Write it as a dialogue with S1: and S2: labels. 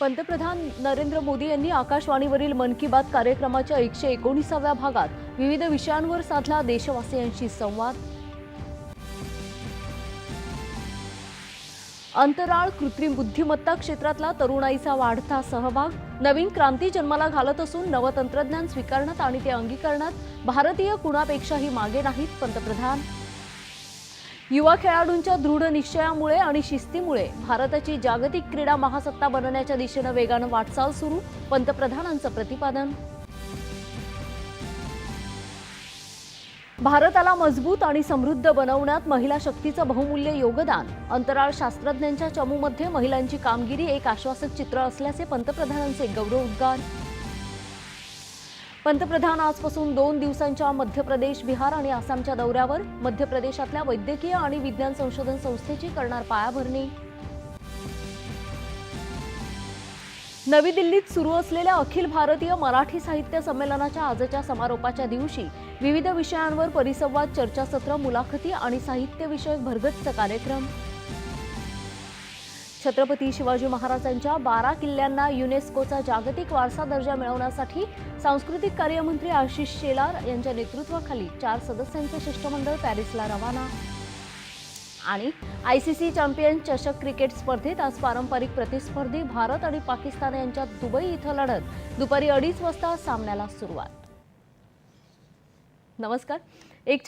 S1: पंतप्रधान नरेंद्र मोदी यांनी आकाशवाणीवरील मन की बात कार्यक्रमाच्या 119व्या भागात विविध विषयांवर साधला देशवासियांशी संवाद। अंतराळ कृत्रिम बुद्धिमत्ता क्षेत्रातला तरुणाईचा वाढता सहभाग, नवीन क्रांती जन्माला घालत असून नवतंत्रज्ञान स्वीकारण्यात आणि ते अंगीकारण्यात भारतीय कुणापेक्षाही मागे नाहीत पंतप्रधान। युवा खेळाडूंच्या दृढ निश्चयामुळे आणि शिस्तीमुळे भारताची जागतिक क्रीडा महासत्ता बनण्याच्या दिशेने वेगानं वाटचाल सुरू, पंतप्रधानांचं प्रतिपादन। भारताला मजबूत आणि समृद्ध बनवण्यात महिला शक्तीचं बहुमूल्य योगदान, अंतराळ शास्त्रज्ञांच्या चमूमध्ये महिलांची कामगिरी एक आश्वासक चित्र असल्याचे पंतप्रधानांचे गौरवोद्गार। पंतप्रधान आजपासून 2 दिवसांच्या मध्य प्रदेश, बिहार आणि आसामच्या दौऱ्यावर। मध्य प्रदेशातल्या वैद्यकीय आणि विज्ञान संशोधन संस्थेची करणार पायाभरणी। नवी दिल्लीत सुरू असलेल्या अखिल भारतीय मराठी साहित्य संमेलनाच्या आजच्या समारोपाच्या दिवशी विविध विषयांवर परिसंवाद, चर्चासत्र, मुलाखती आणि साहित्यविषयक भरगच्च कार्यक्रम। छत्रपती शिवाजी महाराजांच्या 12 किल्ल्यांना युनेस्कोचा जागतिक वारसा दर्जा मिळवण्यासाठी सांस्कृतिक कार्यमंत्री आशिष शेलार यांच्या नेतृत्वाखाली 4 सदस्यांचे शिष्टमंडळ पॅरिसला रवाना। आणि आयसीसी चॅम्पियन्स चषक क्रिकेट स्पर्धेत आज पारंपरिक प्रतिस्पर्धी भारत आणि पाकिस्तान यांच्यात दुबई इथं लढत दुपारी 2:30 वाजता सामन्याला सुरुवात। नमस्कार।